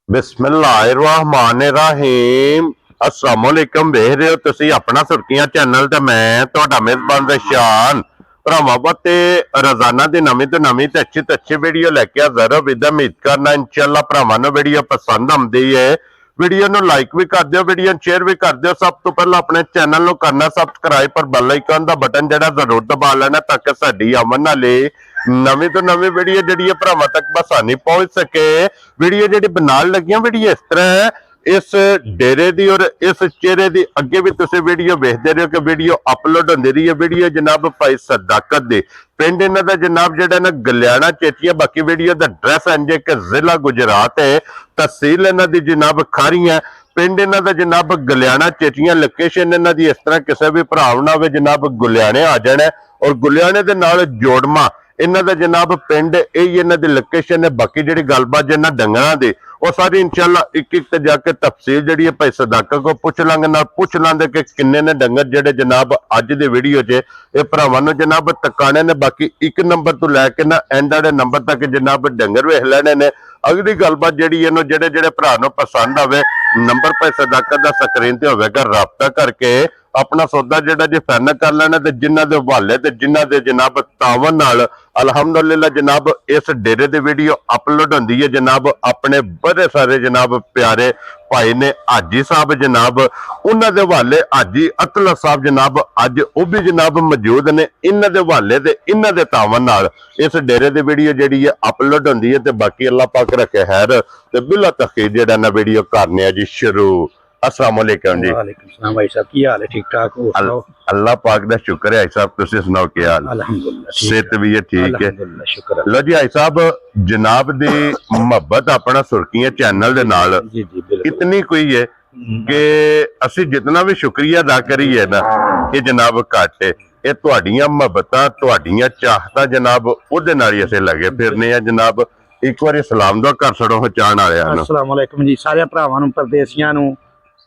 बिस्मिल्लाहिर्रहमानिर्रहीम अस्सलामुअलैकुम देख रहे हो तुसी अपना सुर्खियां चैनल ते मैं तुहाडा मेजबान रशान भरावां ते रोजाना दी नवीं तो नवीं ते अच्छी वीडियो लेके हाजिर विद उम्मीद करना इंशाअल्लाह भरावां नूं वीडियो पसंद आउंदी है। वीडियो नूं लाइक भी कर दिओ, वीडियो शेयर भी कर दिओ। सब तो पहला अपने चैनल नूं करना सब्सक्राइब पर बेल आइकन दा बटन जेड़ा जरूर दबा लेना ताकि साडी आमन वाली नवीं तो नवीं वीडियो जिहड़ी है भरावां तक बसानी पहुंच सके। वीडियो जिहड़ी बनाण लगियां वीडियो इस तरह है, इस डेरे दी और इस चेहरे दी अगे भी तुसीं वीडियो वेखदे रहो कि वीडियो अपलोड होंदी रही है। वीडियो जनाब भाई सदाकत दी पिंड इन्हां दा जनाब जेड़ा ना गलियाना चेचिया। बाकी वीडियो दा एड्रैस इंजे कि जिला गुजरात है, तहसील इन्हां दी जनाब खारियां, पिंड इन्हां दा जनाब गलियाना चेचिया। लोकेशन इन्हां दी इस तरह किसी भी भरा ना होवे जनाब गुलियाने आ जाना और गुलियाने दे नाल जोड़मा इन्हां दा जनाब पिंड यही इन्हां दी लोकेशन है। बाकी जिहड़ी गलबात जिन्हां डंगरां दी वो सारी इंशाअल्लाह एक एक ते जाके तफसील जिहड़ी है भाई सदाकत को पुछ लांगे, नाल पुछ लांगे कि किन्ने ने डंगर जिहड़े जनाब अज दी वीडियो च ये भरावां नूं जनाब तकाने ने। बाकी एक नंबर तो लैके ना एंड वाले नंबर तक जनाब डंगर वेख लेने ने। अगली गलबात जिहड़ी है जेड़े जेड़े भरा नूं पसंद आवे नंबर भाई सदाकत दा स्क्रीन ते होवेगा, राबता करके अपना सौदा जेड़ा जी फाइनल कर लेना। ते जिन्हां दे हवाले ते जिन्हां दे जनाब तावन नाल अलहमदुलिल्लाह जनाब इस डेरे दी वीडियो अपलोड होंदी है जनाब। अपने बड़े सारे जनाब प्यारे भाई ने हाजी साहब जनाब, उन्हां दे हवाले हाजी अतला साहब जनाब अज वो भी जनाब मौजूद ने। इन्हां दे हवाले ते इन्हां दे तावन नाल इस डेरे दी वीडियो जिहड़ी है अपलोड होंदी है। ते बाकी अल्लाह पाक रखे खैर ते बिला तखीर जेड़ा ना वीडियो करने जी शुरू। अस्सलाम वालेकुम जी। वालेकुम सलाम भाई साहब, की हाल है? ठीक ठाक हो? अल्लाह पाक दा शुक्र है। भाई साहब तुसी सुनाओ क्या हाल? अल्हम्दुलिल्लाह सेहत भी है ठीक है? अल्हम्दुलिल्लाह शुक्र है। लो जी भाई साहब जनाब दी मोहब्बत अपना सुर्खियां चैनल दे नाल जी जी बिल्कुल इतनी कोई है कि असी जितना भी शुक्रिया अदा करिए ना ये जनाब घट है। ये तुहाडियां मोहब्बतां तुहाडियां चाहतां जनाब उहदे नाल ही असीं लगे फिरने आ जनाब। एक बार सलाम दुआ कर छड़ो चाहण वालियां नूं। अस्सलाम वालेकुम जी, सारे भरावां नूं, परदेसियां नूं,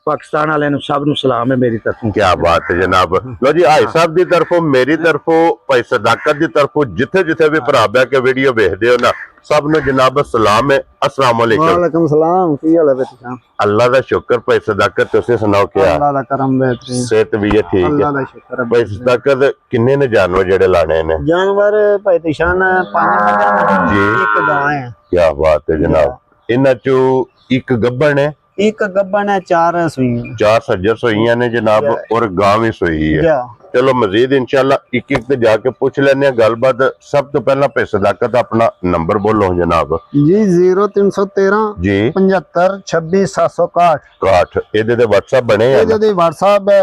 पाकिस्तान वाले नूं, सब नूं सलाम है मेरी तरफों। क्या बात है जनाब। लो जी भाई साहब की तरफों मेरी तरफों भाई सदाकत की तरफों जिथे जिथे भी भरा बह के वीडियो वेखदे हो ना सब नूं जनाब सलाम है। अस्सलाम वालेकुम। वालेकुम सलाम, की हाल है बेटा? अल्लाह दा शुक्र। भाई सदाकत तुसीं सुनाओ क्या? अल्लाह दा करम बेहतरीन, सेहत भी है ठीक है? अल्लाह दा शुक्र है। भाई सदाकत किन्ने ने जानवर जेड़े लाने ने? जानवर भाई दिशान 5 मदन जी। एक गाय है। क्या बात है जनाब। इन्हां चों एक गब्बन है, एक गब्बन है, 4 सुइयां, 4 सज्जर सोइयां ने जनाब और गांव ही सोई है। जा चलो मजीद इंशाल्लाह एक एक ते जाके पूछ लेने गलबात। सब तो पहला भाई सदाकत अपना नंबर बोलो जनाब जी। 0313 जी 75 26 761 61। ਇਹਦੇ ਤੇ WhatsApp ਬਣੇ ਆ ਇਹਦੇ ਦੀ WhatsApp है,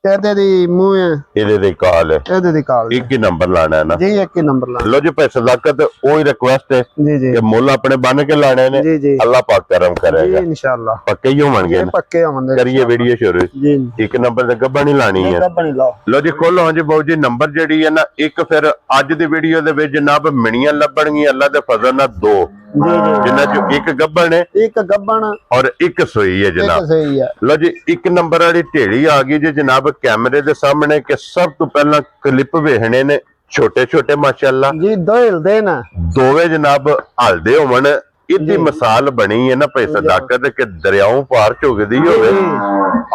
ਇਹਦੇ ਦੀ ਮੂੰਹ ਹੈ, ਇਹਦੇ ਤੇ ਕਾਲ ਹੈ, ਇਹਦੇ ਦੀ ਕਾਲ ਇੱਕ ਹੀ ਨੰबर ਲਾਣਾ ਹੈ ਨਾ जी। एक ही नंबर ला लो जी भाई सदाकत वही रिक्वेस्ट है जी जी कि मुल अपने बन के लाने ने। जी जी अल्लाह पाक करम जी करेगा, इंशाल्लाह पक्के ही होंगे ना। पक्के होंगे। करिए वीडियो शुरू। जी एक नंबर ते गब्बा नहीं लानी है। गब्बन लाओ। लो जी खोलो हाँ जी बाबू जी नंबर जेडी है ना एक फिर अज दी वीडियो दे विच जनाब मिनियां लभणगियां अल्लाह दे फजल नाल 2 जी जी जिन्हां चों एक गब्बन है एक गब्बन और एक सोई है एक जनाब। सही है। लो जी एक नंबर वाली ढेड़ी आ गई जी जनाब कैमरे दे सामने कि सब तो पहला क्लिप वेखने ने छोटे छोटे माशाअल्लाह जी दो हिलदे ना दोवे जनाब हलदे होवन। इदी मिसाल बनी है ना भाई सदाकत के दरियाओं पार झुकदी होवे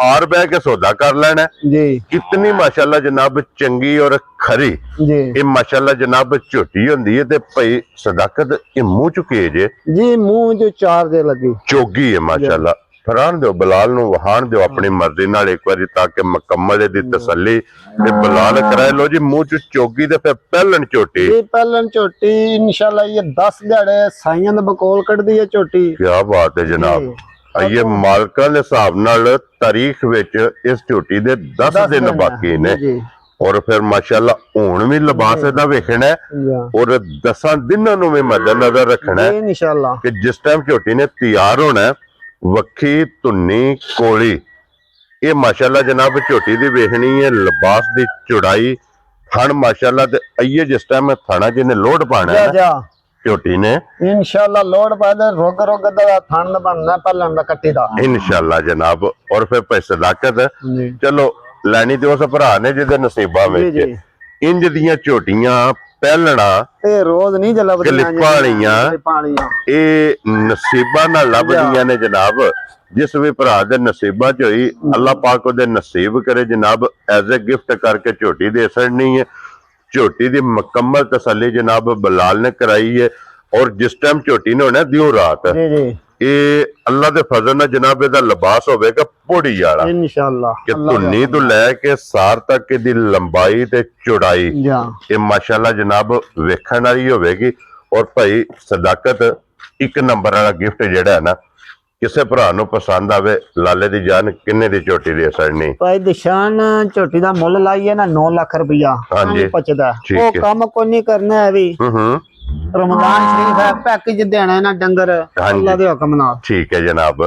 और बह के सौदा कर लेना। जी इतनी माशाअल्लाह जनाब चंगी और खरी जी ये माशाअल्लाह जनाब झोटी होंदी है। ते भाई सदाकत ये मुंह चुके जे जी मुंह जो 4 दे लगी चोगी है माशाअल्लाह। फरान दो बलाल नूं वहाण दो अपनी मर्जी नाल एक बारी ताकि मुकम्मल दी तसल्ली ते बलाल कराए। लो जी मुंह च चोगी ते फिर पहलन झोटी। ये पहलन झोटी इंशाल्लाह ये 10 दिहाड़े साइयां दे बकोल कढदी है झोटी। क्या बात है जनाब। ये मालकां दे हिसाब नाल तारीख विच इस झोटी दे 10 दिन बाकी ने जी और फिर माशाअल्लाह हुण भी लिबास इहदा वेखना है और 10 दिनां नूं भी मद्देनजर रखना है इंशाल्लाह कि जिस टाइम झोटी ने तैयार होना है वक्खी धुन्नी कोली ये माशाअल्लाह जनाब झोटी दी वेखनी है। लिबास दी चौड़ाई थण माशाअल्लाह ते आइए जिस टाइम थाना जिन्हें लोड पाना है ना झोटी ने इंशाल्लाह लोड पादे रोग रोग दा थान बनना पहलन दा कट्टी दा इंशाल्लाह जनाब। और फिर भाई सदाकत चलो लैनी ते उस भरा ने जिहदे नसीबा विच इंज दियां झोटियां ਪਹਿਲਣਾ ਇਹ ਰੋਜ਼ ਨਹੀਂ ਜਲਬਦੀਆਂ ਕਲਿੱਪਾਂ ਵਾਲੀਆਂ ਇਹ ਨਸੀਬਾਂ ਨਾਲ ਲੱਭਦੀਆਂ ਨੇ ਜਨਾਬ। ਜਿਸ ਵੀ ਭਰਾ ਦੇ ਨਸੀਬਾਂ ਚ ਹੋਈ ਅੱਲਾਹ ਪਾਕ ਉਹਦੇ ਨਸੀਬ ਕਰੇ ਜਨਾਬ। ਐਜ਼ ਅ ਗਿਫਟ ਕਰਕੇ ਝੋਟੀ ਦੇ ਛੱਡਣੀ ਹੈ। ਝੋਟੀ ਦੀ ਮੁਕੰਮਲ ਤਸੱਲੀ ਜਨਾਬ ਬਲਾਲ ਨੇ ਕਰਾਈ ਹੈ। ਔਰ ਜਿਸ ਟਾਈਮ ਝੋਟੀ ਨੇ ਹੋਣਾ ਦਿਓ ਰਾਤ ਜੀ ਜੀ ਇਹ ਅੱਲਾ ਦੇ ਫਜ਼ਲ ਨਾਲ ਜਨਾਬ ਇਹਦਾ ਲਿਬਾਸ ਹੋਵੇਗਾ ਪੋੜੀ ਵਾਲਾ ਇਨਸ਼ਾਅੱਲਾ ਕਿ ਧੁੰਨੀ ਤੋਂ ਲੈ ਕੇ ਸਾਰ ਤੱਕ ਇਹਦੀ ਲੰਬਾਈ ਤੇ ਚੌੜਾਈ ਜਾਂ ਇਹ ਮਾਸ਼ਾਅੱਲਾ ਜਨਾਬ ਵੇਖਣ ਵਾਲੀ ਹੋਵੇਗੀ। ਔਰ ਭਾਈ ਸਦਾਕਤ ਇੱਕ ਨੰਬਰ ਵਾਲਾ ਗਿਫਟ ਜਿਹੜਾ ਹੈ ਨਾ ਕਿਸੇ ਭਰਾ ਨੂੰ ਪਸੰਦ ਆਵੇ ਲਾਲੇ ਦੀ ਜਾਨ ਕਿੰਨੇ ਦੀ ਝੋਟੀ ਦੇ ਅਸਰਨੀ ਭਾਈ ਦਿਸ਼ਾਨ ਝੋਟੀ ਦਾ ਮੁੱਲ ਲਾਈਏ ਨਾ 9 ਲੱਖ ਰੁਪਇਆ ਹਾਂਜੀ। ਪਚਦਾ ਠੀਕ ਉਹ ਹੈ। ਕੰਮ ਕੋਈ ਨਹੀਂ ਕਰਨਾ ਹੈ ਵੀ ਹੂੰ ਰਮਜ਼ਾਨ ਸ਼ਰੀਫ ਹੈ ਪੈਕੇਜ ਦੇਣਾ ਹੈ ਨਾ ਡੰਗਰ ਹਾਂਜੀ। ਅੱਲਾ ਦੇ ਹੁਕਮ ਨਾਲ ਠੀਕ ਹੈ ਜਨਾਬ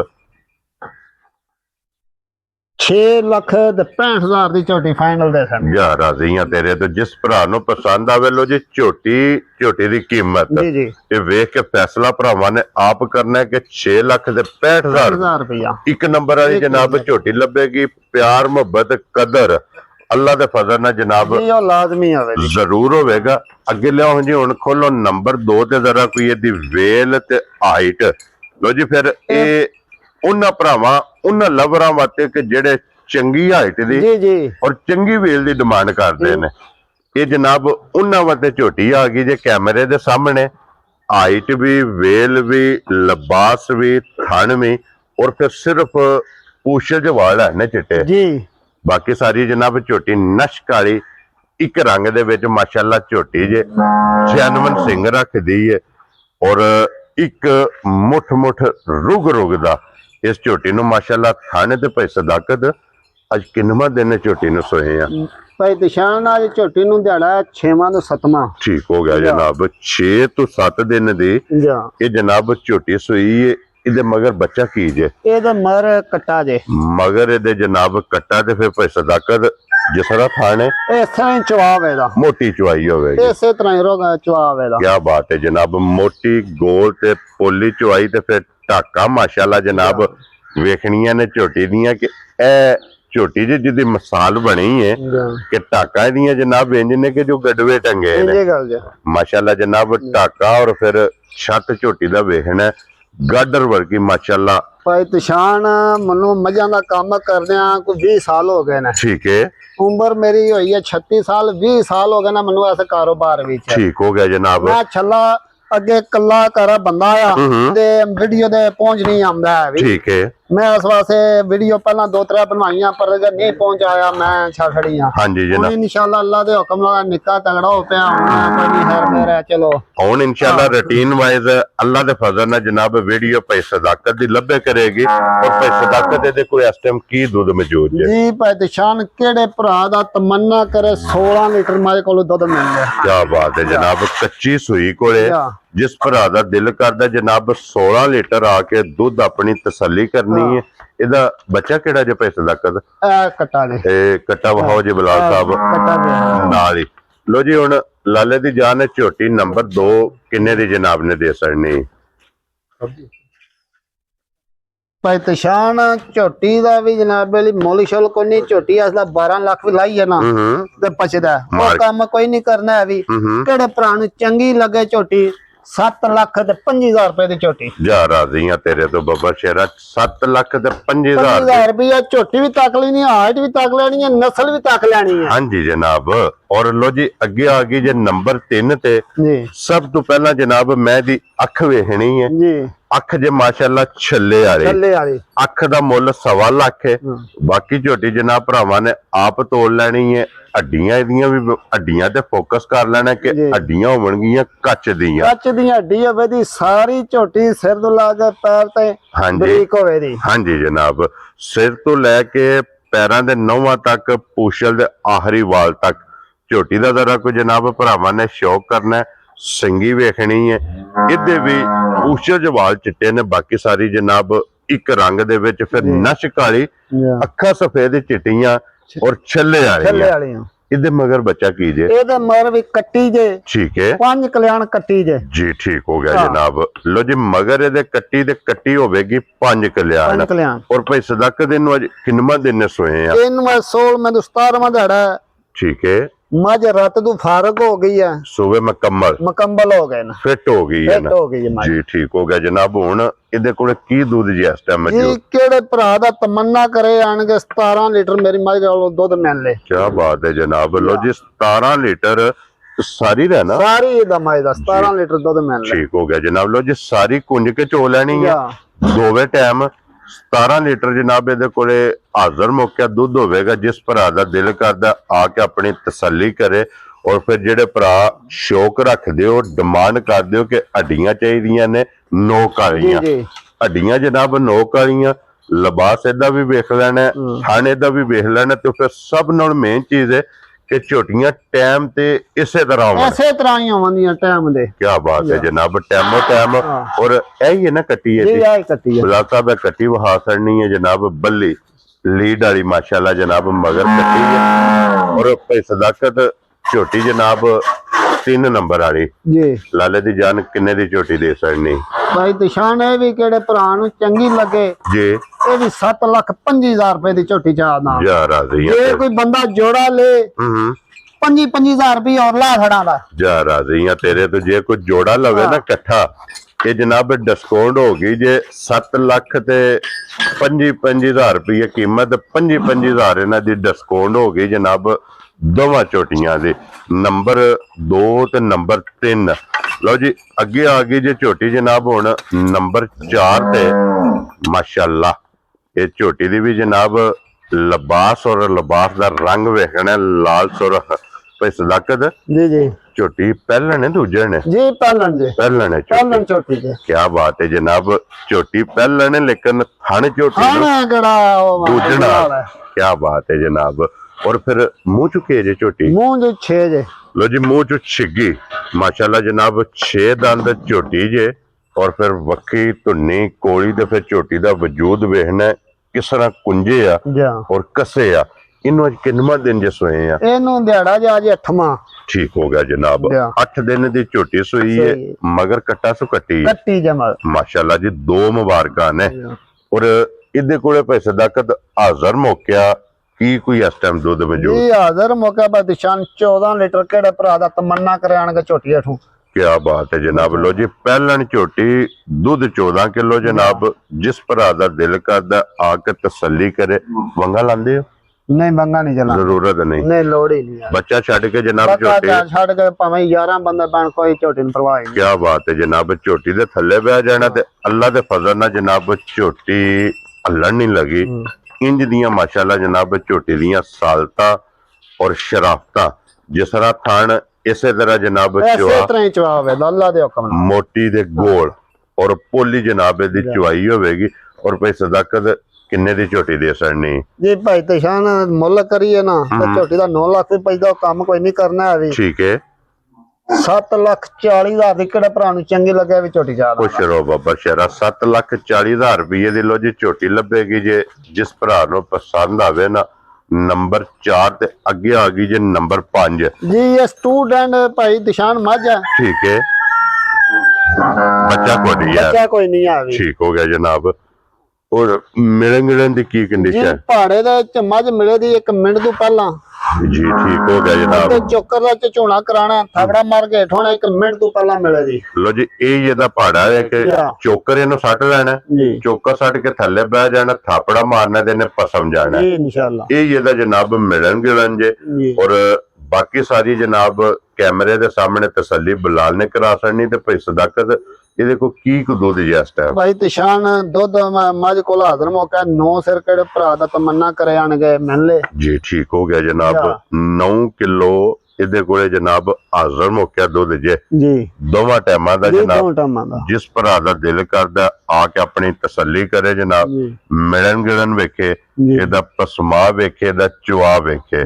6 ਲੱਖ ਤੇ 65,000 ਦੀ ਝੋਟੀ ਫਾਈਨਲ ਦੇ ਸਨ ਯਾ ਰਾਜ਼ੀਆਂ ਤੇਰੇ ਤੋਂ ਜਿਸ ਭਰਾ ਨੂੰ ਪਸੰਦ ਆਵੇ ਲੋ ਜੀ ਝੋਟੀ ਦੀ ਕੀਮਤ ਜੀ ਜੀ ਇਹ ਵੇਖ ਕੇ ਫੈਸਲਾ ਭਰਾਵਾਂ ਨੇ ਆਪ ਕਰਨਾ ਹੈ ਕਿ 6 ਲੱਖ ਤੇ 65,000 60,000 ਰੁਪਇਆ ਇੱਕ ਨੰਬਰ ਵਾਲੀ ਜਨਾਬ ਝੋਟੀ ਲੱਭੇਗੀ। ਪਿਆਰ ਮੁਹੱਬਤ ਕਦਰ ਅੱਲਾ ਦੇ ਫਜ਼ਲ ਨਾਲ ਜਨਾਬ ਜੀ ਉਹ ਲਾਜ਼ਮੀ ਹੋਵੇ ਜੀ ਜ਼ਰੂਰ ਹੋਵੇਗਾ। ਅੱਗੇ ਲਿਆਓ ਜੀ ਹੁਣ ਖੋਲੋ ਨੰਬਰ 2 ਤੇ ਜ਼ਰਾ ਕੋਈ ਇਹਦੀ ਵੇਲ ਤੇ ਹਾਈਟ ਲੋ ਜੀ। ਫਿਰ ਇਹ ਉਹਨਾਂ ਭਰਾਵਾਂ ਉਹਨਾਂ ਲਵਰਾਂ ਵਾਸਤੇ ਕਿ ਜਿਹੜੇ ਚੰਗੀ ਹਾਈਟ ਦੀ ਜੀ ਜੀ ਔਰ ਚੰਗੀ ਵੇਲ ਦੀ ਡਿਮਾਂਡ ਕਰਦੇ ਨੇ ਇਹ ਜਨਾਬ ਉਹਨਾਂ ਵਾਸਤੇ ਝੋਟੀ ਆ ਗਈ ਜੇ ਕੈਮਰੇ ਦੇ ਸਾਹਮਣੇ। ਹਾਈਟ ਵੀ ਵੇਲ ਵੀ ਲਿਬਾਸ ਵੀ ਥਣ ਵੀ ਔਰ ਫਿਰ ਸਿਰਫ ਪੂਛਲ ਦੇ ਵਾਲ ਨੇ ਚਿੱਟੇ। ਜੀ ਬਾਕੀ ਸਾਰੀ ਜਨਾਬ ਝੋਟੀ ਨਸ਼ਕ ਵਾਲੀ ਇੱਕ ਰੰਗ ਦੇ ਵਿੱਚ ਮਾਸ਼ਾਅੱਲਾ ਝੋਟੀ ਜੇ ਜੈਨੂਨ ਸਿੰਘ ਰੱਖਦੀ ਹੈ। ਔਰ ਇੱਕ ਮੁੱਠ ਰੁਗ ਦਾ ਇਸ ਝੋਟੀ ਨੂੰ ਮਾਸ਼ਾਅੱਲਾ ਥਾਣੇ ਤੇ ਭਾਈ ਸਦਾਕਤ ਅੱਜ ਕਿੰਨਵਾਂ ਦਿਨ ਹੈ ਝੋਟੀ ਨੂੰ ਸੋਏ ਆ ਭਾਈ ਦਿਸ਼ਾਨ ਨਾਲ ਝੋਟੀ ਨੂੰ ਦਿਹਾੜਾ 6ਵਾਂ ਤੋਂ 7ਵਾਂ ਠੀਕ ਹੋ ਗਿਆ ਜਨਾਬ 6 ਤੋਂ 7 ਦਿਨ ਦੀ ਜਾਂ ਇਹ ਜਨਾਬ ਝੋਟੀ ਸੋਈ ਹੈ। ਇਹਦੇ ਮਗਰ ਬੱਚਾ ਕੀ ਜੇ ਇਹਦਾ ਮਰ ਕੱਟਾ ਜੇ ਮਗਰ ਇਹਦੇ ਜਨਾਬ ਕੱਟਾ ਤੇ ਫਿਰ ਭਾਈ ਸਦਾਕਤ ਜਿਸ ਤਰ੍ਹਾਂ ਥਾਣੇ ਇਸ ਤਰ੍ਹਾਂ ਹੀ ਚਵਾਵ ਇਹਦਾ ਮੋਟੀ ਚੁਆਈ ਹੋਵੇਗੀ। ਇਸੇ ਤਰ੍ਹਾਂ ਹੀ ਰੋਗਾ ਚਵਾਵ ਇਹਦਾ ਕਿਆ ਬਾਤ ਹੈ ਜਨਾਬ ਮੋਟੀ ਗੋਲ ਤੇ ਪੋਲੀ ਚੁਆਈ ਤੇ ਫਿਰ ਢਾਕਾ ਮਾਸ਼ਾਅੱਲਾ ਜਨਾਬ ਵੇਖਣੀਆਂ ਨੇ ਝੋਟੀ ਦੀਆਂ ਕਿ ਇਹ ਝੋਟੀ ਜਿਹਦੀ ਮਿਸਾਲ ਬਣੀ ਹੈ ਕਿ ਢਾਕਾ ਦੀਆਂ ਜਨਾਬ ਇੰਜ ਨੇ ਕਿ ਜੋ ਗੜਵੇ ਟੰਗੇ ਨੇ ਇਹ ਗੱਲ ਜੇ ਮਾਸ਼ਾਅੱਲਾ ਜਨਾਬ ਢਾਕਾ ਔਰ ਫਿਰ ਛੱਤ ਝੋਟੀ ਦਾ ਵੇਖਣਾ ਗਾਡਰ ਵਰਗੀ ਮਾਸ਼ਾਅੱਲਾ। ਭਾਈ ਦਿਸ਼ਾਨ ਮੈਨੂੰ ਮੱਝਾਂ ਦਾ ਕੰਮ ਕਰਦਿਆਂ ਕੋਈ 20 ਸਾਲ ਹੋ ਗਏ ਨੇ। ਠੀਕ ਹੈ ਉਮਰ ਮੇਰੀ ਹੋਈ ਹੈ 36 ਸਾਲ 20 ਸਾਲ ਹੋ ਗਏ ਨਾ ਮੈਨੂੰ ਇਸ ਕਾਰੋਬਾਰ ਵਿੱਚ। ਠੀਕ ਹੋ ਗਿਆ ਜਨਾਬ ਮੈਂ ਛੱਲਾ ਅੱਗੇ ਕੱਲਾ ਕਰ ਬੰਦਾ ਆ ਤੇ ਵੀਡੀਓ ਦੇ ਪਹੁੰਚ ਨਹੀਂ ਆਉਂਦਾ ਹੈ ਵੀ ਠੀਕ ਹੈ ਮੈਂ ਇਸ ਵਾਸਤੇ ਵੀਡੀਓ ਪਹਿਲਾਂ 2-3 ਬਣਵਾਈਆਂ ਪਰ ਅਗਰ ਨਹੀਂ ਪਹੁੰਚ ਆਇਆ ਮੈਂ ਛਾਖੜੀ ਆ। ਹਾਂਜੀ ਹੁਣ ਜਨਾਬ ਇਨਸ਼ਾਅੱਲਾ ਅੱਲਾ ਦੇ ਹੁਕਮ ਨਾਲ ਨਿੱਕਾ ਤਗੜਾ ਹੋ ਪਿਆ ਹੁਣ ਕੋਈ ਨਹੀਂ ਹੈਰ ਫੇਰ ਹੈ ਚਲੋ ਹੁਣ ਇਨਸ਼ਾਅੱਲਾ ਰੂਟੀਨ ਵਾਈਜ਼ ਅੱਲਾ ਦੇ ਫਜ਼ਲ ਨਾਲ ਜਨਾਬ ਵੀਡੀਓ ਭਾਈ ਸਦਾਕਤ ਦੀ ਲੱਭੇ ਕਰੇਗੀ। ਔਰ ਭਾਈ ਸਦਾਕਤ ਦੇ ਕੋਈ ਇਸ ਟਾਈਮ ਕੀ ਦੁੱਧ ਮੌਜੂਦ ਹੈ ਜੀ ਭਾਈ ਦਿਸ਼ਾਨ ਕਿਹੜੇ ਭਰਾ ਦਾ ਤਮੰਨਾ ਕਰੇ 16 ਲੀਟਰ ਮਾਰੇ ਕੋਲੋਂ ਦੁੱਧ ਮਿਲ ਜਾਏ। ਕਿਆ ਬਾਤ ਹੈ ਜਨਾਬ ਕੱਚੀ ਸੂਈ ਕੋਲੇ ਜਿਸ ਭਰਾ ਦਾ ਦਿਲ ਕਰਦਾ ਜਨਾਬ 16 ਲੀਟਰ ਆ ਕੇ ਦੁੱਧ ਆਪਣੀ ਤਸੱਲੀ ਕਰਨੀ ਹੈ। ਇਹਦਾ ਬੱਚਾ ਕਿਹੜਾ ਜੇ ਭਾਈ ਸਦਾਕਤ ਇਹ ਕੱਟਾ ਨੇ ਇਹ ਕੱਟਾ ਵਹਾਓ ਜੀ ਬਲਾਲ ਸਾਹਿਬ ਕੱਟਾ ਦੇ ਨਾਲ ਹੀ ਲੋ ਜੀ। ਹੁਣ ਲਾਲੇ ਦੀ ਜਾਨ ਹੈ ਝੋਟੀ ਨੰਬਰ 2 ਕਿੰਨੇ ਦੀ ਜਨਾਬ ਨੇ ਦੇ ਸਰਨੀ ਭਾਈ ਦਿਸ਼ਾਨ ਝੋਟੀ ਦਾ ਵੀ ਜਨਾਬ ਵਾਲੀ ਮੁੱਲ ਸ਼ੁਲ ਕੋਈ ਨਹੀਂ ਝੋਟੀ ਅਸਲਾ 12 ਲੱਖ ਵੀ ਲਾਈ ਹੈ ਨਾ ਤੇ ਪਚਦਾ ਉਹ ਕੰਮ ਕੋਈ ਨਹੀਂ ਕਰਨਾ ਹੈ ਵੀ ਕਿਹੜੇ ਭਰਾ ਨੂੰ ਚੰਗੀ ਲੱਗੇ ਝੋਟੀ 7 ਲੱਖ ਤੇ 50,000 ਰੁਪਏ ਦੀ ਝੋਟੀ ਜਾ ਰਾਜ਼ੀਆਂ ਤੇਰੇ ਤੋਂ ਬੱਬਾ ਸ਼ੇਰਾ 7 ਲੱਖ ਤੇ 50,000 50,000 ਰੁਪਏ ਝੋਟੀ ਵੀ ਤੱਕ ਲੈਣੀ ਹੈ ਹਾਈਟ ਵੀ ਤੱਕ ਲੈਣੀ ਹੈ ਨਸਲ ਵੀ ਤੱਕ ਲੈਣੀ ਹੈ। ਹਾਂਜੀ ਜਨਾਬ ਔਰ ਲੋ ਜੀ ਅੱਗੇ ਆ ਗਈ ਜੇ ਨੰਬਰ 3 ਤੇ ਜੀ ਸਭ ਤੋਂ ਪਹਿਲਾਂ ਜਨਾਬ ਮੈਂ ਦੀ ਅੱਖ ਵੇਖਣੀ ਹੈ। ਜੀ ਅੱਖ ਜੇ ਮਾਸ਼ਾਅੱਲਾ ਛੱਲੇ ਵਾਲੀ ਥੱਲੇ ਵਾਲੀ ਅੱਖ ਦਾ ਮੁੱਲ 1.25 ਲੱਖ ਹੈ। ਬਾਕੀ ਝੋਟੀ ਜਨਾਬ ਭਰਾਵਾਂ ਨੇ ਆਪ ਤੋੜ ਲੈਣੀ ਹੈ। ਹੱਡੀਆਂ ਇਹਦੀਆਂ ਵੀ ਹੱਡੀਆਂ ਤੇ ਫੋਕਸ ਕਰ ਲੈਣਾ ਕਿ ਹੱਡੀਆਂ ਹੋਣਗੀਆਂ ਕੱਚ ਦੀਆਂ ਕੱਚ ਦੀ ਹੱਡੀ ਹੋਵੇ ਦੀ ਸਾਰੀ ਝੋਟੀ ਸਿਰ ਤੋਂ ਲਾ ਕੇ ਪੈਰ ਤੇ ਬਰੀਕ ਹੋਵੇ ਦੀ। ਹਾਂਜੀ ਜਨਾਬ ਸਿਰ ਤੋਂ ਲੈ ਕੇ ਪੈਰਾਂ ਦੇ ਨਹੁੰਾਂ ਤੱਕ ਪੂਛਲ ਦੇ ਆਖਰੀ ਵਾਲ ਤੱਕ ਝੋਟੀ ਦਾ ਜ਼ਰਾ ਕੋਈ ਜਨਾਬ ਭਰਾਵਾਂ ਨੇ ਸ਼ੌਕ ਕਰਨਾ ਸਿੰਗੀ ਵੇਖਣੀ ਹੈ। ਇਹਦੇ ਵੀ ਪੂਛਲ ਦੇ ਵਾਲ ਚਿੱਟੇ ਨੇ ਬਾਕੀ ਸਾਰੀ ਜਨਾਬ ਇੱਕ ਰੰਗ ਦੇ ਵਿੱਚ ਫਿਰ ਨਸ਼ਕ ਵਾਲੀ ਅੱਖਾਂ ਸਫੇਦ ਚਿੱਟੀਆਂ ਔਰ ਛੱਲੇ ਵਾਲੀਆਂ ਇਹਦੇ ਮਗਰ ਬੱਚਾ ਕੀ ਜੇ ਇਹਦੇ ਮਗਰ ਵੀ ਕੱਟੀ ਜੇ ਠੀਕ ਹੈ 5 ਕਲਿਆਣ ਕੱਟੀ ਜੇ ਜੀ ਠੀਕ ਹੋ ਗਿਆ ਜਨਾਬ ਲੋ ਜੀ ਮਗਰ ਇਹਦੇ ਕੱਟੀ ਤੇ ਕੱਟੀ ਹੋਵੇਗੀ 5 ਕਲਿਆਣ ਔਰ ਭਾਈ ਸਦਾਕਤ ਇਹਨੂੰ ਅੱਜ ਕਿੰਨਵਾਂ ਦਿਨ ਸੋਏ ਆ ਇਹਨੂੰ ਮੈਂ 16 ਮੈਂ 17ਵਾਂ ਦਿਹਾੜਾ ठीक है। मज रत तू फारग हो गई है, सुबह मुकम्मल मुकम्मल हो गए ना, फिट हो गई है फिट ना हो गई है मज जी। ठीक हो गया जनाब। हुण इहदे कोले की दूध जी इस टाइम जी। मौजूद? केड़े भरा दा तमन्ना करे आणगे 17 लीटर मेरी मज कोलों दुध मिल ले। क्या बात है जनाब। लो जी 17 लीटर सारी रहना। सारी दा मज दा 17 लीटर दुध मिल ले। ठीक हो गया जनाब। लो जी सारी कुंज के चो लैनी है जा दोवे टाइम। 17 लीटर जनाब इहदे कोले हाजर मौके दुध होवेगा। जिस भरा दा दिल करदा आके अपनी तसल्ली करे। और फिर जेडे भरा शौक रखदे हो, डिमांड करदे हो कि हड्डियां चाहिदियां ने नोक जी वालियां, जी हड्डियां जनाब नोक वालियां, लिबास इहदा भी वेख लेना, खाने दा भी वेख लेना। तो फिर सब नाल मेन चीज है कि झोटियां टाइम ते इसे तरह होवन। ऐसे तरह ही आवंदियां टाइम दे। क्या बात है जनाब। टाइमो टाइम। और यही है ना कट्टी जी है आई कट्टी है। गुलाब साहब कट्टी वहा करनी है जनाब। बल्ली लीड वाली माशाल्लाह जनाब मगर कट्टी है। और भाई सदाकत झोटी जनाब 3 नंबर वाली जी लाले दी जान किन्ने दी झोटी दे सकनी भाई दिशान है भी केड़े भरा नु चंगी लगे जी? ये भी 7,25,000 रुपए दी झोटी चाह ना। जा राजी जे कोई बंदा जोड़ा ले 25,000 रुपये और ला खड़ा दा। जा राजी तेरे तो जे कोई जोड़ा लवे ना कट्ठा ये जनाब डिस्काउंट हो गई जे 7 लाख ते 25,000 रुपये कीमत। 25,000 इन्हां दी डिस्काउंट हो गई जनाब दोवां झोटियां दी। नंबर 2 ते नंबर 3। लो जी अगे आ गई जे झोटी जनाब हुण नंबर 4 ते माशाल्लाह ये झोटी दी भी जनाब लिबास और लिबास दा रंग वेखना लाल सुरख। भाई सदाकत जी जी झोटी पहले ने दूजे ने? जी पहलन जी पहले ने पहलन झोटी दे। क्या बात है जनाब। झोटी पहले ने लेकिन थाने झोटी खाना कड़ा दूजना। क्या बात है जनाब। और फिर मुंह चुके जे झोटी? मुंह जो 6 जे। लो जी मुंह चु छिगी माशाल्लाह जनाब 6 दंद झोटी जे। और फिर वक्की धुन्नी कोली ते फिर झोटी दा वजूद वेखना किस तरह कुंजे आ जा और कसे आ। इन्हों किन्नवां दिन जे सोए आ? एनू दिहाड़ा जा जे 8वां। ठीक हो गया जनाब। जा 8 दिन दी झोटी सोई है मगर कट्टा सु कट्टी है। कट्टी जमा माशाल्लाह जी 2 मुबारकां ने। और इहदे कोले भाई सदाकत हाजर मौका की कोई इस टाइम दुध मौजूद? जी हाजर मौका पर दिशान 14 लीटर केड़े भरा दा तमन्ना करे आणगे झोटी अठू। क्या बात है जनाब। लो जी पहलन झोटी दूध 14 किलो जनाब। जिस भरा दा दिल करदा आके तसल्ली करे। वंगा लांदे हो? नहीं मंगा नहीं चला। जरूरत नहीं। नहीं लोड़ ही नहीं है। बच्चा छड़ के जनाब झोटी छड़ के भावें 11 बंदे बन कोई झोटी नु परवाह नहीं। क्या बात है जनाब। झोटी दे थल्ले बह जाना ते अल्लाह दे फजल नाल जनाब झोटी हल्लण नहीं लगी। इंज दियां माशाल्लाह जनाब झोटी दियां सालता और शराफता जिस तरह थान इसे तरह जनाब ऐसे तरह ही चवा वे अल्लाह दे हुक्म नाल। मोटी दे गोल और पोली जनाब दी चुवाई होवेगी। और भाई सदाकत किन्ने दी झोटी दे सकनी? जी भाई तशान मुल करिए ना तो झोटी दा 9 लाख रुपए दा काम कोई नहीं करना है। ठीक है। 7,40,000 दी केड़े भरा नु चंगी लगे भी झोटी जा खुश रहो बाबा शेरा। 7,40,000 रुपये दी लो जी झोटी लभेगी जे जिस भरा नु पसंद आवे ना। नंबर 4 ते अगे आ गई जे नंबर 5 जी। ये स्टूडेंट भाई दिशान मझ है। ठीक है। बच्चा कोई है? बच्चा कोई नहीं है अभी। ठीक हो गया जनाब। और मिलन गिलन दी की जी कंडीशन? पहाड़े दा मझ मिले दी 1 मिनट तो पहला जी ठीक हो गया जनाब। ते चोकर दा झोना कराना थपड़ा मार के ठोना 1 मिनट तो पहला मिले दी। लो जी ये दा पहाड़ा है कि चोकर इन्हू सट लेना जी चोकर सट के थल्ले बह जाना थापड़ा मारना ते इन्हें पसम जाना जी इंशाल्लाह। ये दा जनाब मिलन गिलन जे। जी और बाकी सारी जनाब कैमरे दे सामने तसल्ली बिलाल ने करा सकनी ते भाई सदाकत ये देखो की को दूध जी इस टाइम? भाई तिशान दुध मझ कोल हाजर मौका 9 सिर केड़े भरा दा तमन्ना करे आणगे मिल ले। जी ठीक हो गया जनाब। 9 किलो इहदे कोले जनाब हाजर मौका दूध जे जी दोवां टाइमां दा जी जनाब। दो टाइमां दा। जिस भरा दा दिल करदा आके अपनी तसल्ली करे जनाब। जी मिलन गिलन वेखे जी इहदा पसमा वेखे इहदा चुआ वेखे।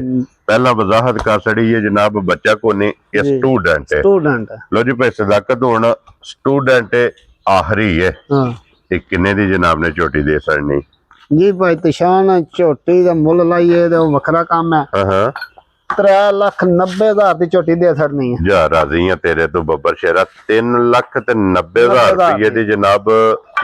पहला वजाहत कर छड़ी है जनाब बच्चा को नहीं ये जी। स्टूडेंट है। स्टूडेंट है। लो जी भाई सदाकत हुण स्टूडेंट आखिरी है। हां ये किन्ने दी जनाब ने झोटी दे सकनी? जी भाई तिशान झोटी दा मुल लाइए ते वखरा काम है। हां 3,90,000 दी झोटी दे छड़नी है। जा राजी है तेरे तो बब्बर शेरा। 3,90,000 रुपये दी जनाब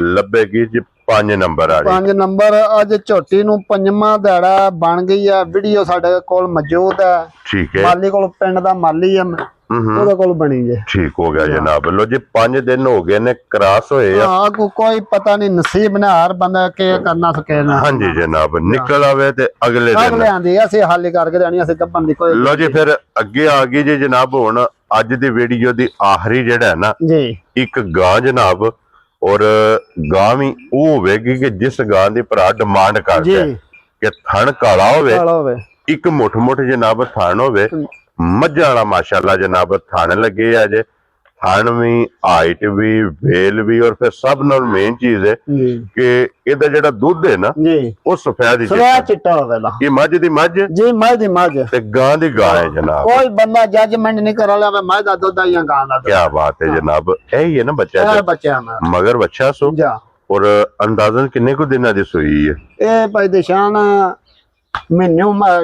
लभेगी जी 5 ਨੰਬਰ ਵਾਲੀ 5 ਨੰਬਰ ਅੱਜ ਝੋਟੀ ਨੂੰ ਪੰਜਵਾਂ ਦਿਹਾੜਾ ਬਣ ਗਈ ਆ। ਵੀਡੀਓ ਸਾਡੇ ਕੋਲ ਮੌਜੂਦ ਹੈ, ਠੀਕ ਹੈ। ਮਾਲੀ ਕੋਲ, ਪਿੰਡ ਦਾ ਮਾਲੀ ਆ, ਉਹਦੇ ਕੋਲ ਬਣੀ ਜੇ। ਠੀਕ ਹੋ ਗਿਆ ਜਨਾਬ। ਲੋ ਜੀ 5 ਦਿਨ ਹੋ ਗਏ ਨੇ ਕ੍ਰਾਸ ਹੋਏ ਆ। ਹਾਂ ਕੋਈ ਪਤਾ ਨਹੀਂ, ਨਸੀਬ ਨੇ ਹਰ ਬੰਦਾ ਕੀ ਕਰਨਾ ਸਕੇ ਨਾ। ਹਾਂਜੀ ਜਨਾਬ, ਨਿਕਲ ਆਵੇ ਤੇ ਅਗਲੇ ਦਿਨ ਅਗਲੇ ਆਂਦੀ ਅਸੀਂ ਹੱਲ ਕਰਕੇ ਦੇਣੀ, ਅਸੀਂ ਕੱਪਣ ਦੀ ਕੋਈ। ਲੋ ਜੀ ਫਿਰ ਅੱਗੇ ਆ ਗਈ ਜੀ ਜਨਾਬ। ਹੁਣ ਅੱਜ ਦੀ ਵੀਡੀਓ ਦੀ ਆਖਰੀ ਜਿਹੜਾ ਹੈ ਨਾ ਜੀ, ਇੱਕ ਗਾਂ ਜਨਾਬ, ਔਰ ਗਾਂ ਵੀ ਉਹ ਹੋਵੇਗੀ ਕਿ ਜਿਸ ਗਾਂ ਦੀ ਭਰਾ ਡਿਮਾਂਡ ਕਰਦੇ ਕਿ ਥਣ ਕਾਲਾ ਹੋਵੇ, ਇੱਕ ਮੁੱਠ ਮੁੱਠ ਜਨਾਬ ਥਣ ਹੋਵੇ, ਮੱਝਾਂ ਵਾਲਾ ਮਾਸ਼ਾਅੱਲਾ ਜਨਾਬ ਥਣ ਲੱਗੇ ਆ ਜੇ। ਥਣ ਵੀ, ਹਾਈਟ ਵੀ, ਵੇਲ ਵੀ, ਔਰ ਫਿਰ ਸਭ ਨਾਲ ਮੇਨ ਚੀਜ਼ ਹੈ ਕਿ ਇਹਦਾ ਜਿਹੜਾ ਦੁੱਧ ਹੈ ਨਾ ਜੀ ਉਹ ਸਫੈਦ ਹੀ ਚਿੱਟਾ ਹੋਵੇ ਨਾ। ਇਹ ਮੱਝ ਦੀ ਮੱਝ ਜੀ, ਮੱਝ ਦੀ ਮੱਝ ਤੇ ਗਾਂ ਦੀ ਗਾਂ ਹੈ ਜਨਾਬ। ਕੋਈ ਬੰਦਾ ਜੱਜਮੈਂਟ ਨਹੀਂ ਕਰ ਲਿਆ ਮੱਝ ਦਾ ਦੁੱਧ ਜਾਂ ਗਾਂ ਦਾ ਦੁੱਧ। ਕੀ ਬਾਤ ਹੈ ਜਨਾਬ। ਇਹੀ ਹੈ ਨਾ ਬੱਚਾ ਇਹ ਬੱਚਾ ਨਾ ਮਗਰ ਬੱਚਾ ਸੋ। ਜਾ, ਔਰ ਅੰਦਾਜ਼ਨ ਕਿੰਨੇ ਕੁ ਦਿਨਾਂ ਦੀ ਸੂਈ ਹੈ? ਇਹ ਭਾਈ ਦਿਸ਼ਾਨ ਮਹੀਨੇ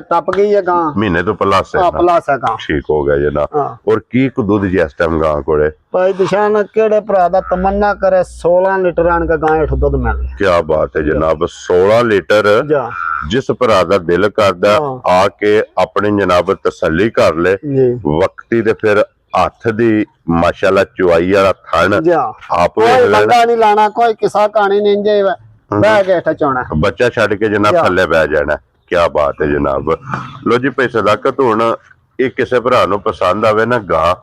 ਟੱਪ ਗਈ ਹੈ ਗਾਂ, ਮਹੀਨੇ ਤੋਂ ਪਲੱਸ ਹੈ। ਪਲੱਸ ਹੈ ਗਾਂ। ਠੀਕ ਹੋ ਗਿਆ ਜਨਾਬ। ਹਾਂ। ਔਰ ਕੀ ਕੁ ਦੁੱਧ ਜੀ ਇਸ ਟਾਈਮ ਗਾਂ ਕੋਲੇ? ਭਾਈ ਦਿਸ਼ਾਨ ਕਿਹੜੇ ਭਰਾ ਦਾ ਤਮੰਨਾ ਕਰੇ 16 ਲੀਟਰ ਆਣ ਕੇ ਗਾਂ ਹੇਠ ਦੁੱਧ ਮਿਲ ਕੀ ਬਾਤ ਹੈ ਜਨਾਬ। 16 ਲੀਟਰ ਜਾ ਜਿਸ ਭਰਾ ਦਾ ਦਿਲ ਕਰਦਾ ਆ ਕੇ ਆਪਣੀ ਜਨਾਬ ਤਸੱਲੀ ਕਰ ਲੈ। ਜੀ ਵਕਤੀ ਤੇ ਫਿਰ ਹੱਥ ਦੀ ਮਾਸ਼ਾਅੱਲਾ ਚੁਆਈ ਵਾਲਾ ਥਣ ਜਾ, ਆਪ ਕੋਈ ਬੰਦਾ ਨਹੀਂ ਲਾਣਾ, ਕੋਈ ਕਿਸਾ ਕਹਾਣੀ ਨਹੀਂ ਜੇ ਬਹਿ ਕੇ ਹੇਠ ਚਾਉਣਾ, ਬੱਚਾ ਛੱਡ ਕੇ ਜਨਾਬ ਥੱਲੇ ਬਹਿ ਜਾਣਾ। ਕੀ ਬਾਤ ਹੈ ਜਨਾਬ। ਲੋ ਜੀ ਭਾਈ ਸਦਾਕਤ, ਹੁਣ ਇਹ ਕਿਸੇ ਭਰਾ ਨੂੰ ਪਸੰਦ ਆਵੇ ਨਾ ਗਾਂ,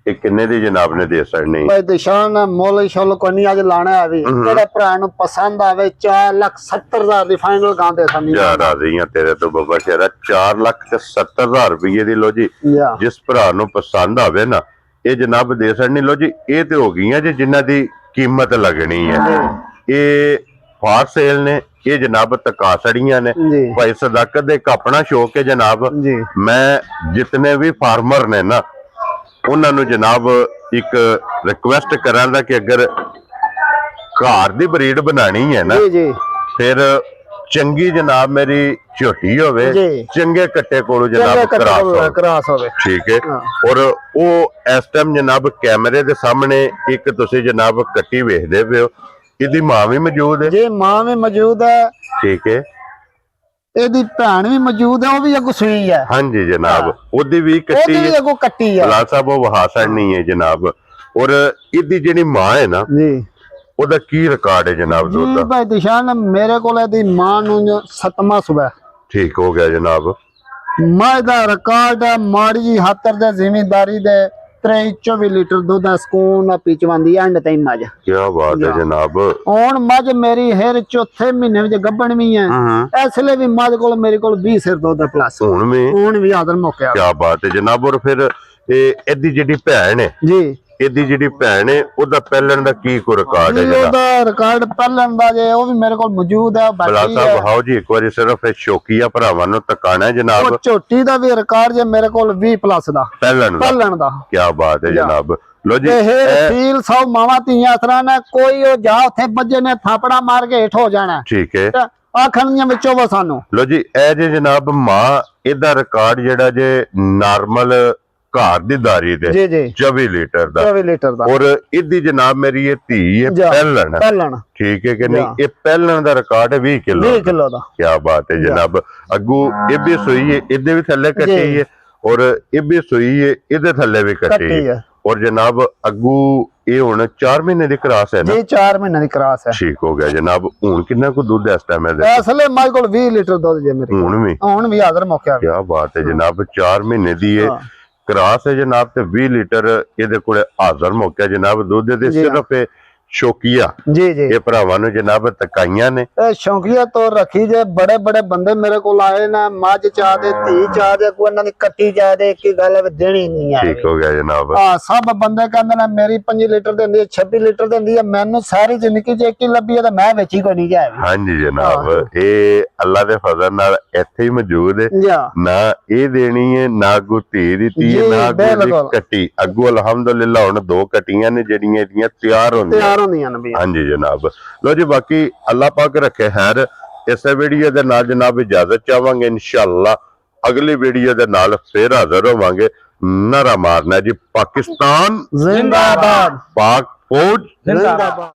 ਇਹ ਕਿੰਨੇ ਦੀ ਜਨਾਬ ਨੇ ਦੇ ਸਕਣੀ? ਭਾਈ ਦਿਸ਼ਾਨ ਮੁੱਲ ਸ਼ੁੱਲ ਕੋਈ ਨਹੀਂ ਅੱਜ ਲਾਣਾ ਹੈ ਵੀ। ਜਿਹੜੇ ਭਰਾ ਨੂੰ ਪਸੰਦ ਆਵੇ 4,70,000 ਦੀ ਫਾਈਨਲ ਗਾਂ ਦੇ ਸਾਨੀ। ਯਾਰ ਰਾਜ਼ੀਆਂ ਤੇਰੇ ਤੋਂ ਬਾਬਾ ਸ਼ੇਰਾ। 4,70,000 ਰੁਪਏ ਦੀ। ਲੋ ਜੀ ਜਾ, ਜਿਸ ਭਰਾ ਨੂੰ ਪਸੰਦ ਆਵੇ ਨਾ ਇਹ ਜਨਾਬ ਦੇ ਸਕਣੀ। ਲੋ ਜੀ ਇਹ ਤੇ ਹੋ ਗਈਆਂ ਜੀ ਜਿਨ੍ਹਾਂ ਦੀ ਕੀਮਤ ਲੱਗਣੀ ਹੈ। ਇਹ ਫਾਰ ਸੇਲ ਨੇ, ਇਹ ਜਨਾਬ ਤਕਾਸੜੀਆਂ ਨੇ। ਜੀ ਭਾਈ ਸਦਾਕਤ ਦੇ ਇੱਕ ਆਪਣਾ ਸ਼ੌਕ ਹੈ ਜਨਾਬ। ਜੀ, ਮੈਂ ਜਿਤਨੇ ਵੀ ਫਾਰਮਰ ਨੇ ਨਾ ਉਹਨਾਂ ਨੂੰ ਜਨਾਬ ਇੱਕ ਰਿਕੁਐਸਟ ਕਰਾਂਗਾ ਕਿ ਅਗਰ ਘਰ ਦੀ ਬਰੀਡ ਬਣਾਣੀ ਹੈ ਨਾ ਜੀ ਜੀ ਫਿਰ ਚੰਗੀ ਜਨਾਬ ਮੇਰੀ ਝੋਟੀ ਹੋਵੇ, ਜੀ। ਚੰਗੇ ਕੱਟੇ ਕੋਲੋਂ ਜਨਾਬ ਕਰਾਸ ਹੋਵੇ। ਠੀਕ ਹੈ। ਔਰ ਉਹ ਇਸ ਟਾਈਮ ਜਨਾਬ ਕੈਮਰੇ ਦੇ ਸਾਹਮਣੇ ਇੱਕ ਤੁਸੀਂ ਜਨਾਬ ਕੱਟੀ ਵੇਖਦੇ ਪਏ ਹੋ, ਇਹਦੀ ਮਾਂ ਵੀ ਮੌਜੂਦ ਹੈ ਜੀ, ਮਾਂ ਵੀ ਮੌਜੂਦ ਹੈ, ਠੀਕ ਹੈ। ਇਹਦੀ ਭੈਣ ਵੀ ਮੌਜੂਦ ਹੈ, ਉਹ ਵੀ ਅੱਗੋਂ ਸੂਈ ਹੈ। ਹਾਂਜੀ ਜਨਾਬ, ਉਹਦੀ ਵੀ ਕੱਟੀ ਉਹਦੀ ਵੀ ਅੱਗੋਂ ਕੱਟੀ ਹੈ। ਲਾ ਸਾਹਿਬ ਉਹ ਵਹਾਸਣ ਨਹੀਂ ਹੈ ਜਨਾਬ। ਔਰ ਇਹਦੀ ਜਿਹੜੀ ਮਾਂ ਹੈ ਨਾ ਜੀ, ਉਹਦਾ ਕੀ ਰਿਕਾਰਡ ਹੈ ਜਨਾਬ ਦੁੱਧ ਜੀ ਦਾ? ਭਾਈ ਦਿਸ਼ਾਨ ਮੇਰੇ ਕੋਲ ਇਹਦੀ ਮਾਂ ਨੂੰ 7ਵਾਂ ਸੂਬਾ ਠੀਕ ਹੋ ਗਿਆ ਜਨਾਬ। ਮਾਂ ਦਾ ਰਿਕਾਰਡ ਹੈ ਮਾੜੀ ਜੀ ਹੱਤਰ ਦੇ ਜ਼ਿਮੀਂਦਾਰੀ ਦੇ 23-24 ਲੀਟਰ ਦੁੱਧ ਦਾ ਸਕੂਨ ਨਾਲ ਪੀਚਵਾਂਦੀ ਐਂਡ ਤੇ ਮੱਝ। ਕੀ ਬਾਤ ਹੈ ਜਨਾਬ। ਹੁਣ ਮੱਝ ਮੇਰੀ ਹੇਰ ਚੌਥੇ ਮਹੀਨੇ ਵਿੱਚ ਗੱਭਣ ਵੀ ਹੈ। ਇਸ ਲਈ ਵੀ ਮੱਝ ਕੋਲ ਮੇਰੇ ਕੋਲ 20 ਸਿਰ ਦੁੱਧ ਪਲੱਸ ਹੁਣ ਵੀ ਆਦਰ ਮੌਕਿਆ। ਕੀ ਬਾਤ ਹੈ ਜਨਾਬ। ਔਰ ਫਿਰ ਇਹਦੀ ਜਿਹੜੀ ਭੈਣ ਹੈ, ਜੀ ਇਹਦੀ ਜਿਹੜੀ ਭੈਣ ਹੈ ਉਹਦਾ ਪਹਿਲਣ ਦਾ ਕੀ ਕੋ ਰਿਕਾਰਡ ਹੈ ਜੀ, ਜਨਾਬ? ਉਹਦਾ ਰਿਕਾਰਡ ਪਹਿਲਣ ਦਾ ਜੇ ਉਹ ਵੀ ਮੇਰੇ ਕੋਲ ਮੌਜੂਦ ਹੈ। ਬਲਾ ਸਾਹਿਬ ਹਾਓ ਜੀ ਇੱਕ ਵਾਰੀ ਸਿਰਫ ਇਹ ਸ਼ੌਕੀਆ ਭਰਾਵਾਂ ਨੂੰ ਤਕਾਣਾ ਹੈ ਜਨਾਬ। ਉਹ ਝੋਟੀ ਦਾ ਵੀ ਰਿਕਾਰਡ ਜੇ ਮੇਰੇ ਕੋਲ 20 ਪਲੱਸ ਦਾ ਪਹਿਲਣ ਦਾ। ਕੀ ਬਾਤ ਹੈ ਜਨਾਬ। ਲੋ ਜੀ ਇਹ ਫੀਲ ਸੌ ਮਾਵਾਂ ਧੀਆਂ ਅਸਰਾਂ ਨੇ ਕੋਈ ਉਹ ਜਾ ਉੱਥੇ ਬੱਜੇ ਨੇ ਥਾਪੜਾ ਮਾਰ ਕੇ ਹੇਠ ਹੋ ਜਾਣਾ। ਠੀਕ ਹੈ। ਆਖਣੀਆਂ ਵਿੱਚੋਂ ਵਾ ਸਾਨੂੰ। ਲੋ ਜੀ ਇਹ ਜੇ ਜਨਾਬ ਮਾਂ, ਇਹਦਾ ਰਿਕਾਰਡ ਜਿਹੜਾ ਜੇ ਨਾਰਮਲ ਘਰ ਦੀ ਦਾਰੀ ਦੇ ਜੀ ਜੀ 24 ਲੀਟਰ ਦਾ। 24 ਲੀਟਰ ਦਾ। ਔਰ ਇਹਦੀ ਜਨਾਬ ਮੇਰੀ ਇਹ ਧੀ ਹੈ ਪਹਿਲਣ। ਠੀਕ ਹੈ ਕਿ ਨਹੀਂ? ਇਹ ਪਹਿਲਣ ਦਾ ਰਿਕਾਰਡ ਹੈ 20 ਕਿਲੋ। 20 ਕਿਲੋ ਦਾ। ਕੀ ਬਾਤ ਹੈ ਜਨਾਬ। ਅੱਗੂ ਇਹ ਵੀ ਸੂਈ ਹੈ, ਇਹਦੇ ਵੀ ਥੱਲੇ ਕੱਟੀ ਹੈ, ਔਰ ਇਹ ਵੀ ਸੂਈ ਹੈ, ਇਹਦੇ ਥੱਲੇ ਵੀ ਕੱਟੀ ਹੈ। ਔਰ ਜਨਾਬ ਅੱਗੂ ਇਹ ਹੁਣ 4 ਮਹੀਨੇ ਦੀ ਕਰਾਸ ਹੈ ਨਾ ਜੀ? 4 ਮਹੀਨੇ ਦੀ ਕਰਾਸ ਹੈ। ਠੀਕ ਹੋ ਗਿਆ ਜਨਾਬ। ਹੁਣ ਕਿੰਨਾ ਕੁ ਦੁੱਧ ਇਸ ਟਾਈਮ ਹੈ? ਅਸਲੇ ਮਾਈ ਕੋਲ 20 ਲੀਟਰ ਦੁੱਧ ਜੇ ਮੇਰੇ। ਹੁਣ ਵੀ ਹਾਜ਼ਰ ਮੌਕਿਆ। ਕੀ ਬਾਤ ਹੈ ਜਨਾਬ। 4 ਮਹੀਨੇ ਦੀ ਹੈ ਕਰਾਸ ਹੈ ਜਨਾਬ ਤੇ 20 ਲੀਟਰ ਇਹਦੇ ਕੋਲੇ ਹਾਜ਼ਰ ਮੌਕਿਆ ਜਨਾਬ ਦੁੱਧ ਦੇ। ਸਿਰਫ ਸ਼ੌਕੀਆ ਜੀ ਜੀ ਇਹ ਭਰਾਵਾਂ ਨੂੰ ਜਨਾਬ ਤਕਾਈਆਂ ਨੇ। ਇਹ ਸ਼ੌਕੀਆ ਤੋਂ ਰੱਖੀ ਜੇ ਬੜੇ ਬੜੇ ਬੰਦੇ ਮੇਰੇ ਕੋਲ ਆਏ ਨਾ, ਮੱਝ ਚਾਹ ਦੇ, ਧੀ ਚਾਹ ਦੇ, ਕੋਈ ਇਹਨਾਂ ਦੀ ਕੱਟੀ ਚਾਹ ਦੇ, ਇੱਕ ਗੱਲ ਦੇਣੀ ਨਹੀਂ ਹੈ। ਠੀਕ ਹੋ ਗਿਆ ਜਨਾਬ। ਸਭ ਬੰਦੇ ਕਹਿੰਦੇ ਨੇ ਮੇਰੀ 5 ਲੀਟਰ ਦਿੰਦੀ ਹੈ, 26 ਲੀਟਰ ਦਿੰਦੀ ਹੈ। ਮੈਨੂੰ ਸਾਰੀ ਜ਼ਿੰਦਗੀ ਚ ਇੱਕ ਹੀ ਲੱਭੀ ਹੈ ਤੇ ਮੈਂ ਵੇਚੀ ਕੋਈ ਨਹੀਂ ਜਾਏ। ਹਾਂਜੀ ਜਨਾਬ, ਇਹ ਅੱਲਾ ਦੇ ਫਜ਼ਲ ਨਾਲ ਇੱਥੇ ਹੀ ਮੌਜੂਦ ਹੈ। ਨਾ ਇਹ ਦੇਣੀ ਹੈ, ਨਾ ਅੱਗੂ ਧੀ ਦਿੱਤੀ ਹੈ, ਨਾ ਅੱਗੂ ਕੱਟੀ। ਅੱਗੂ ਅਲਹਮਦੁਲਿਲਾ ਹੁਣ 2 ਕੱਟੀਆਂ ਨੇ ਜਿਹੜੀਆਂ ਇਹਦੀਆਂ ਤਿਆਰ ਹੁੰਦੀਆਂ। ਹਾਂਜੀ ਜਨਾਬ। ਲੋ ਜੀ ਬਾਕੀ ਅੱਲਾਹ ਪਾਕ ਰੱਖੇ ਖੈਰ। ਇਸੇ ਵੀਡੀਓ ਦੇ ਨਾਲ ਜਨਾਬ ਇਜਾਜ਼ਤ ਚਾਹਾਂਗੇ। ਇਨਸ਼ਾਅੱਲਾ ਅਗਲੀ ਵੀਡੀਓ ਦੇ ਨਾਲ ਫੇਰ ਹਾਜ਼ਰ ਹੋਵਾਂਗੇ। ਨਾਰਾ ਮਾਰਨਾ ਜੀ ਪਾਕਿਸਤਾਨ ਜ਼ਿੰਦਾਬਾਦ, ਪਾਕ ਫੌਜ ਜ਼ਿੰਦਾਬਾਦ।